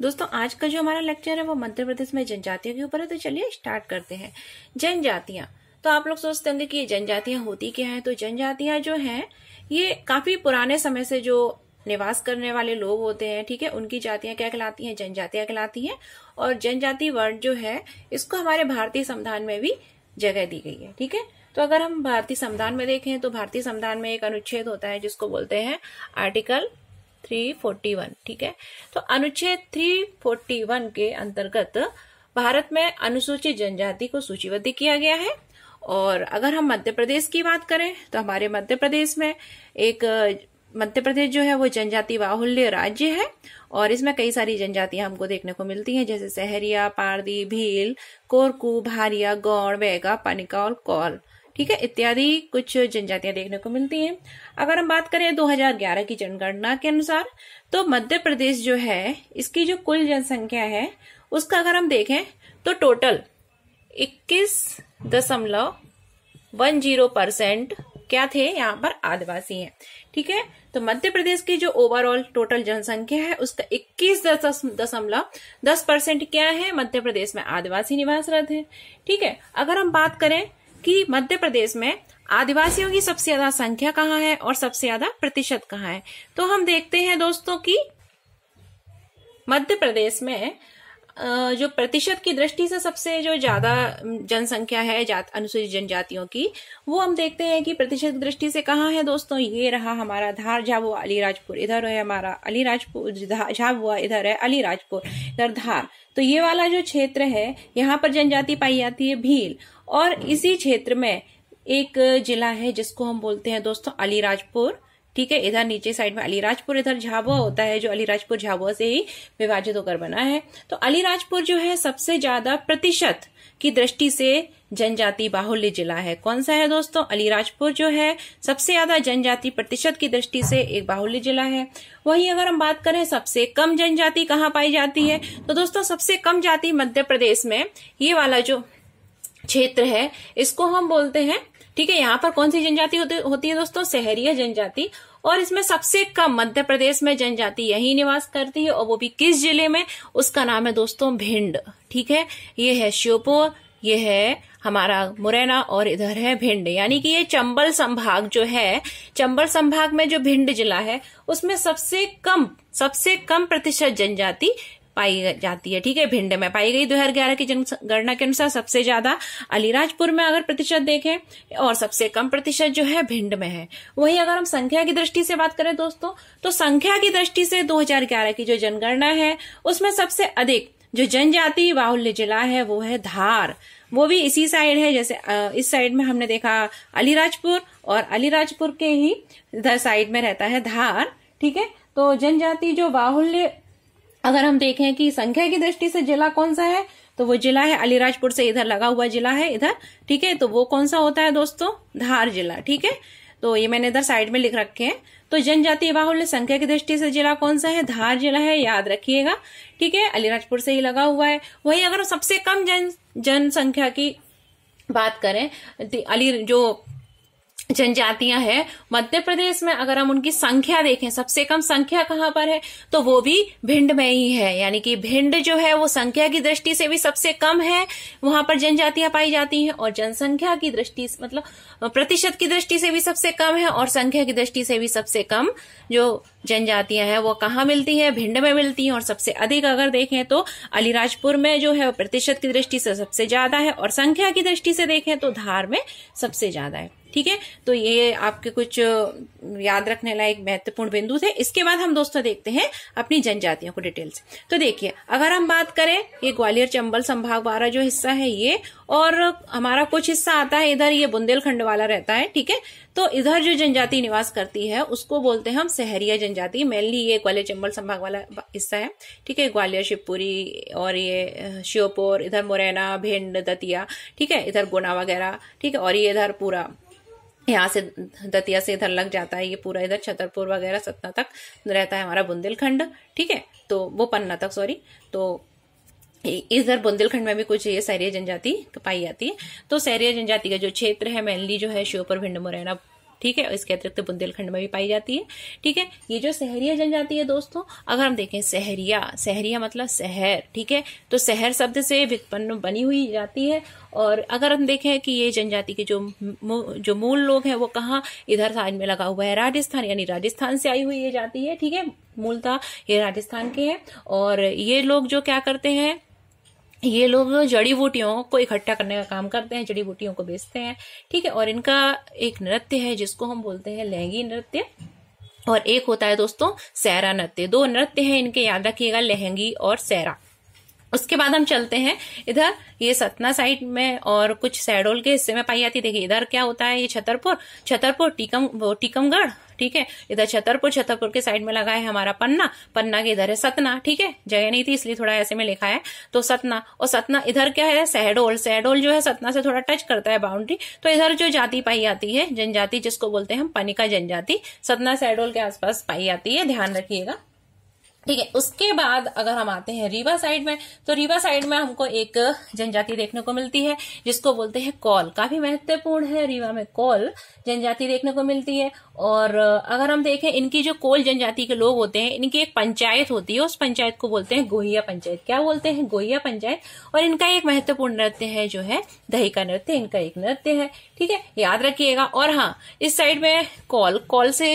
दोस्तों आज का जो हमारा लेक्चर है वो मध्य प्रदेश में जनजातियों के ऊपर है। तो चलिए स्टार्ट करते हैं। जनजातियां, तो आप लोग सोचते होंगे कि ये जनजातियां होती क्या है। तो जनजातियां जो हैं ये काफी पुराने समय से जो निवास करने वाले लोग होते हैं, ठीक है, उनकी जातियां क्या कहलाती हैं? जनजातियां कहलाती हैं। और जनजाति वर्ड जो है इसको हमारे भारतीय संविधान में भी जगह दी गई है, ठीक है। तो अगर हम भारतीय संविधान में देखें तो भारतीय संविधान में एक अनुच्छेद होता है जिसको बोलते हैं आर्टिकल 341, ठीक है। तो अनुच्छेद 341 के अंतर्गत भारत में अनुसूचित जनजाति को सूचीबद्ध किया गया है। और अगर हम मध्य प्रदेश की बात करें तो हमारे मध्य प्रदेश में मध्य प्रदेश जो है वो जनजाति बाहुल्य राज्य है और इसमें कई सारी जनजातियां हमको देखने को मिलती हैं, जैसे सहरिया, पारदी, भील, कोरकू, भारिया, गौड़, बैगा, पनिका और कौल, ठीक है, इत्यादि कुछ जनजातियां देखने को मिलती हैं। अगर हम बात करें 2011 की जनगणना के अनुसार तो मध्य प्रदेश जो है इसकी जो कुल जनसंख्या है उसका अगर हम देखें तो टोटल 21.10% क्या थे, यहाँ पर आदिवासी हैं, ठीक है। तो मध्य प्रदेश की जो ओवरऑल टोटल जनसंख्या है उसका 21.10% क्या है, मध्य प्रदेश में आदिवासी निवासरत है, ठीक है। अगर हम बात करें कि मध्य प्रदेश में आदिवासियों की सबसे ज्यादा संख्या कहाँ है और सबसे ज्यादा प्रतिशत कहाँ है, तो हम देखते हैं दोस्तों कि मध्य प्रदेश में जो प्रतिशत की दृष्टि से सबसे जो ज्यादा जनसंख्या है अनुसूचित जनजातियों की, वो हम देखते हैं कि प्रतिशत की दृष्टि से कहाँ है दोस्तों। ये रहा हमारा धार, झाबुआ, अलीराजपुर, इधर है हमारा अलीराजपुर, झाबुआ, इधर है अलीराजपुर, इधर धार। तो ये वाला जो क्षेत्र है यहाँ पर जनजाति पाई जाती है भील। और इसी क्षेत्र में एक जिला है जिसको हम बोलते हैं दोस्तों अलीराजपुर, ठीक है। इधर नीचे साइड में अलीराजपुर, इधर झाबुआ होता है जो अलीराजपुर झाबुआ से ही विभाजित होकर बना है। तो अलीराजपुर जो है सबसे ज्यादा प्रतिशत की दृष्टि से जनजाति बाहुल्य जिला है। कौन सा है दोस्तों? अलीराजपुर जो है सबसे ज्यादा जनजाति प्रतिशत की दृष्टि से एक बाहुल्य जिला है। वहीं अगर हम बात करें सबसे कम जनजाति कहाँ पाई जाती है, तो दोस्तों सबसे कम जाति मध्य प्रदेश में ये वाला जो क्षेत्र है इसको हम बोलते हैं, ठीक है। यहाँ पर कौन सी जनजाति होती है दोस्तों? सहरिया जनजाति। और इसमें सबसे कम मध्य प्रदेश में जनजाति यही निवास करती है और वो भी किस जिले में? उसका नाम है दोस्तों भिंड, ठीक है। ये है श्योपुर, ये है हमारा मुरैना और इधर है भिंड, यानी कि ये चंबल संभाग जो है, चंबल संभाग में जो भिंड जिला है उसमें सबसे कम प्रतिशत जनजाति पाई जाती है, ठीक है। भिंड में पाई गई 2011 की जनगणना के अनुसार सबसे ज्यादा अलीराजपुर में अगर प्रतिशत देखें और सबसे कम प्रतिशत जो है भिंड में है। वहीं अगर हम संख्या की दृष्टि से बात करें दोस्तों तो संख्या की दृष्टि से 2011 की जो जनगणना है उसमें सबसे अधिक जो जनजाति बाहुल्य जिला है वो है धार। वो भी इसी साइड है, जैसे इस साइड में हमने देखा अलीराजपुर और अलीराजपुर के ही इधर साइड में रहता है धार, ठीक है। तो जनजाति जो बाहुल्य अगर हम देखें कि संख्या की दृष्टि से जिला कौन सा है तो वो जिला है अलीराजपुर से इधर लगा हुआ जिला है इधर, ठीक है। तो वो कौन सा होता है दोस्तों? धार जिला, ठीक है। तो ये मैंने इधर साइड में लिख रखे हैं। तो जनजाति बाहुल्य संख्या की दृष्टि से जिला कौन सा है? धार जिला है, याद रखिएगा, ठीक है। अलीराजपुर से ही लगा हुआ है। वही अगर सबसे कम जनसंख्या की बात करें, जो जनजातियां हैं मध्य प्रदेश में, अगर हम उनकी संख्या देखें सबसे कम संख्या कहां पर है तो वो भी भिंड में ही है, यानी कि भिंड जो है वो संख्या की दृष्टि से भी सबसे कम है, वहां पर जनजातियां पाई जाती हैं। और जनसंख्या की दृष्टि मतलब प्रतिशत की दृष्टि से भी सबसे कम है और संख्या की दृष्टि से भी सबसे कम जो जनजातियां हैं वो कहाँ मिलती है? भिंड में मिलती हैं। और सबसे अधिक अगर देखें तो अलीराजपुर में जो है प्रतिशत की दृष्टि से सबसे ज्यादा है और संख्या की दृष्टि से देखें तो धार में सबसे ज्यादा है, ठीक है। तो ये आपके कुछ याद रखने लायक महत्वपूर्ण बिंदु थे। इसके बाद हम दोस्तों देखते हैं अपनी जनजातियों को डिटेल से। तो देखिए अगर हम बात करें ये ग्वालियर चंबल संभाग वाला जो हिस्सा है ये, और हमारा कुछ हिस्सा आता है इधर, ये बुंदेलखंड वाला रहता है, ठीक है। तो इधर जो जनजाति निवास करती है उसको बोलते हैं हम सहरिया जनजाति। मेनली ये ग्वालियर चंबल संभाग वाला हिस्सा है, ठीक है। ग्वालियर, शिवपुरी और ये श्योपुर, इधर मुरैना, भिंड, दतिया, ठीक है, इधर गुना वगैरह, ठीक है। और ये इधर पूरा यहाँ से दतिया से इधर लग जाता है, ये पूरा इधर छतरपुर वगैरह सतना तक रहता है हमारा बुंदेलखंड, ठीक है। तो वो पन्ना तक, सॉरी। तो इधर बुंदेलखंड में भी कुछ ये सहरिया जनजाति पाई जाती है। तो सहरिया जनजाति का जो क्षेत्र है मेनली जो है श्योपुर, भिंड, मुरैना, ठीक है। इसके अतिरिक्त बुंदेलखंड में भी पाई जाती है, ठीक है। ये जो सहरिया जनजाति है दोस्तों, अगर हम देखें सहरिया मतलब शहर, ठीक है। तो शहर शब्द से व्युत्पन्न बनी हुई जाती है। और अगर हम देखें कि ये जनजाति के जो मूल लोग हैं वो कहाँ, इधर साइड में लगा हुआ है राजस्थान, यानी राजस्थान से आई हुई ये जाति है, ठीक है। मूलतः ये राजस्थान के हैं। और ये लोग जो क्या करते हैं, ये लोग जड़ी बूटियों को इकट्ठा करने का काम करते हैं, जड़ी बूटियों को बेचते हैं, ठीक है। और इनका एक नृत्य है जिसको हम बोलते हैं लहंगी नृत्य, और एक होता है दोस्तों सैरा नृत्य। दो नृत्य हैं इनके, याद रखिएगा, लहंगी और सैरा। उसके बाद हम चलते हैं इधर, ये सतना साइड में और कुछ शहडोल के हिस्से में पाई जाती है। देखिए इधर क्या होता है, ये छतरपुर टीकमगढ़, ठीक है। इधर छतरपुर के साइड में लगा है हमारा पन्ना के इधर है सतना, ठीक है। जगह नहीं थी इसलिए थोड़ा ऐसे में लिखा है, तो सतना। और सतना इधर क्या है, शहडोल जो है सतना से थोड़ा टच करता है बाउंड्री। तो इधर जो जाति पाई जाती है, जनजाति जिसको बोलते हैं हम पनिका जनजाति, सतना शहडोल के आसपास पाई जाती है, ध्यान रखिएगा, ठीक है। उसके बाद अगर हम आते हैं रीवा साइड में, तो रीवा साइड में हमको एक जनजाति देखने को मिलती है जिसको बोलते हैं कौल। काफी महत्वपूर्ण है, रीवा में कौल जनजाति देखने को मिलती है। और अगर हम देखें, इनकी जो कौल जनजाति के लोग होते हैं, इनकी एक पंचायत होती है, उस पंचायत को बोलते हैं गोहिया पंचायत। क्या बोलते हैं, गोहिया पंचायत। और इनका एक महत्वपूर्ण नृत्य है जो है दही का नृत्य, इनका एक नृत्य है, ठीक है, याद रखिएगा। और हाँ, इस साइड में कौल से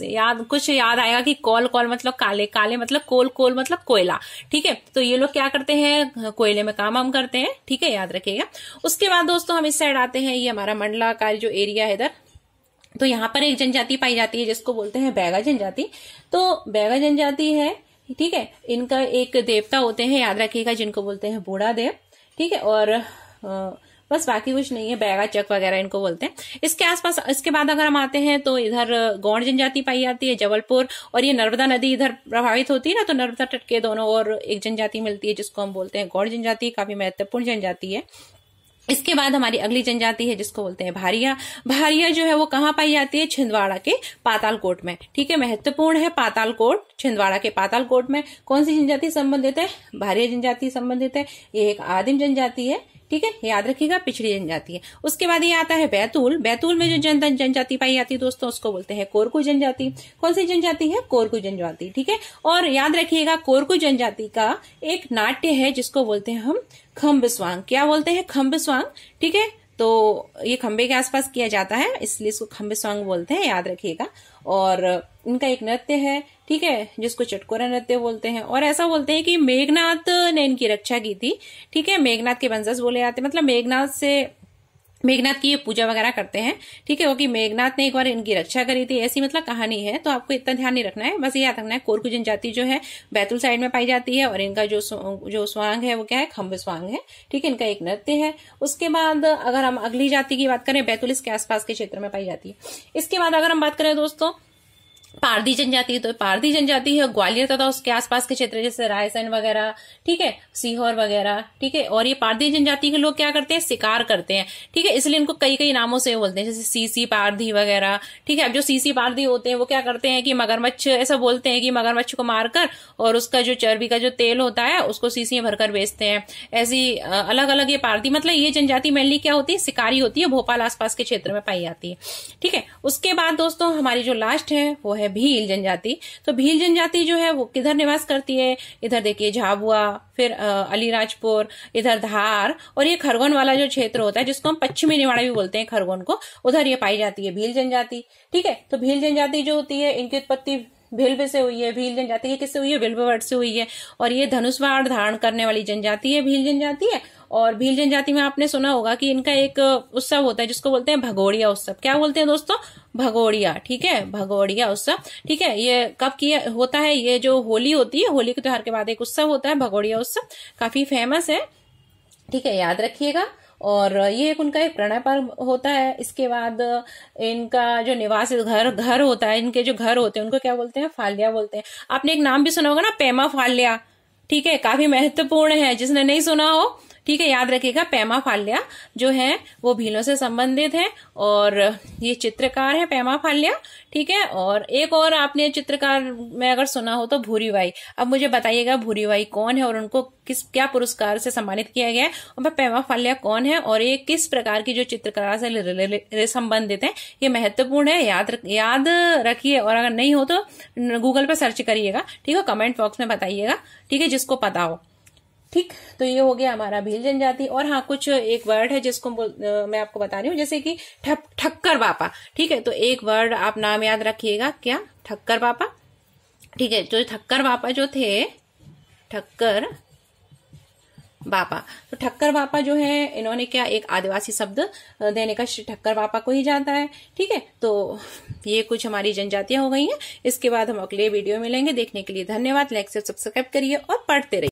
याद आएगा कि कौल मतलब काले मतलब कोल मतलब कोयला, ठीक है। तो ये लोग क्या करते हैं, कोयले में काम करते हैं, ठीक है, याद रखिएगा। उसके बाद दोस्तों हम इस साइड आते हैं, ये हमारा मंडला का जो एरिया है इधर, तो यहाँ पर एक जनजाति पाई जाती है जिसको बोलते हैं बैगा जनजाति। तो बैगा जनजाति है, ठीक है। इनका एक देवता होते हैं, याद रखिएगा, जिनको बोलते हैं बूढ़ा देव, ठीक है। और बस बाकी कुछ नहीं है, बैगा चक वगैरह इनको बोलते हैं। इसके आसपास, इसके बाद अगर हम आते हैं तो इधर गौड़ जनजाति पाई जाती है, जबलपुर। और ये नर्मदा नदी इधर प्रभावित होती है ना, तो नर्मदा तट के दोनों और एक जनजाति मिलती है जिसको हम बोलते हैं गौड़ जनजाति, काफी महत्वपूर्ण जनजाति है। इसके बाद हमारी अगली जनजाति है जिसको बोलते हैं भारिया जो है वो कहाँ पाई जाती है, छिंदवाड़ा के पातालकोट में, ठीक है। महत्वपूर्ण है पातालकोट, छिंदवाड़ा के पातालकोट में। कौन सी जनजाति संबंधित है, भारिया जनजाति संबंधित है। ये एक आदिम जनजाति है, ठीक है, याद रखिएगा, पिछड़ी जनजाति है। उसके बाद ये आता है बैतूल में जो जनजाति पाई जाती है दोस्तों, उसको बोलते हैं कोरकू जनजाति। कौन सी जनजाति है, कोरकू जनजाति, ठीक है। और याद रखिएगा, कोरकू जनजाति का एक नाट्य है जिसको बोलते हैं हम खम्बस्वांग। क्या बोलते हैं, खम्बस्वांग, ठीक है। तो ये खंबे के आसपास किया जाता है, इसलिए इसको खम्बस्वांग बोलते हैं, याद रखिएगा। और इनका एक नृत्य है, ठीक है, जिसको चटकोरा नृत्य बोलते हैं। और ऐसा बोलते हैं कि मेघनाथ ने इनकी रक्षा की थी, ठीक है। मेघनाथ के वंशज बोले जाते हैं, मतलब मेघनाथ की ये पूजा वगैरह करते हैं, ठीक है, क्योंकि मेघनाथ ने एक बार इनकी रक्षा करी थी, ऐसी मतलब कहानी है। तो आपको इतना ध्यान नहीं रखना है, बस ये याद रखना है कोरकू जनजाति जो है बैतूल साइड में पाई जाती है। और इनका जो स्वांग है वो क्या है, खम्ब स्वांग है, ठीक है। इनका एक नृत्य है। उसके बाद अगर हम अगली जाति की बात करें, बैतूल इसके आसपास के क्षेत्र में पाई जाती है। इसके बाद अगर हम बात करें दोस्तों पारधी जनजाति, तो पारधी जनजाति है ग्वालियर तथा उसके आसपास के क्षेत्र जैसे रायसेन वगैरह, ठीक है, सीहोर वगैरह, ठीक है। और ये पारधी जनजाति के लोग क्या करते हैं, शिकार करते हैं, ठीक है। इसलिए इनको कई नामों से बोलते हैं, जैसे सीसी पारधी वगैरह, ठीक है। अब जो सीसी पारधी होते हैं वो क्या करते हैं कि मगरमच्छ, ऐसा बोलते हैं कि मगरमच्छ को मारकर और उसका जो चर्बी का जो तेल होता है उसको सीसी में भरकर बेचते हैं। ऐसी अलग अलग ये पारधी, मतलब ये जनजाति मेनली क्या होती है, शिकारी होती है, भोपाल आसपास के क्षेत्र में पाई जाती है, ठीक है। उसके बाद दोस्तों हमारी जो लास्ट है वो है भील जनजाति। तो भील जनजाति जो है वो किधर निवास करती है, इधर देखिए झाबुआ, फिर अलीराजपुर, इधर धार, और ये खरगोन वाला जो क्षेत्र होता है जिसको हम पश्चिमी निवाड़ा भी बोलते हैं खरगोन को, उधर ये पाई जाती है भील जनजाति, ठीक है। तो भील जनजाति जो होती है इनकी उत्पत्ति भिल्व से हुई है। भील जनजाति की किससे हुई है, भिल्व वर्ड से हुई है। और ये धनुष बाण धारण करने वाली जनजाति है, भील जनजाति है। और भील जनजाति में आपने सुना होगा कि इनका एक उत्सव होता है जिसको बोलते हैं भगोड़िया उत्सव। क्या बोलते हैं दोस्तों, भगोड़िया, ठीक है, भगोड़िया उत्सव, ठीक है। ये कब किया होता है, ये जो होली होती है, होली के त्योहार के बाद एक उत्सव होता है भगोड़िया उत्सव, काफी फेमस है, ठीक है, याद रखिएगा। और ये उनका एक प्रणय पर्व होता है। इसके बाद इनका जो निवास घर होता है, इनके जो घर होते हैं उनको क्या बोलते हैं, फाल्या बोलते हैं। आपने एक नाम भी सुना होगा ना, पेमा फाल्या, ठीक है, काफी महत्वपूर्ण है, जिसने नहीं सुना हो, ठीक है, याद रखिएगा पेमा फाल्या जो है वो भीलों से संबंधित है और ये चित्रकार है पेमा फाल्या। ठीक है, और एक और आपने चित्रकार में अगर सुना हो तो भूरीबाई। अब मुझे बताइएगा भूरीबाई कौन है और उनको क्या पुरस्कार से सम्मानित किया गया है, और पेमा फाल्या कौन है और ये किस प्रकार की जो चित्रकला से संबंधित है, ये महत्वपूर्ण है, याद रखिए। और अगर नहीं हो तो गूगल पे सर्च करिएगा। ठीक है, कमेंट बॉक्स में बताइएगा। ठीक है, जिसको पता हो। ठीक, तो ये हो गया हमारा भील जनजाति। और हाँ, कुछ एक वर्ड है जिसको मैं आपको बता रही हूँ, जैसे कि ठक्कर बापा। ठीक है, तो एक वर्ड आप नाम याद रखिएगा, क्या, ठक्कर बापा। ठीक है, तो ठक्कर बापा जो थे, ठक्कर बापा, तो ठक्कर बापा जो है इन्होंने क्या, एक आदिवासी शब्द देने का ठक्कर बापा को ही जाता है। ठीक है, तो ये कुछ हमारी जनजातियां हो गई हैं। इसके बाद हम अगले वीडियो में मिलेंगे। देखने के लिए धन्यवाद। लाइक से सब्सक्राइब करिए और पढ़ते रहिए।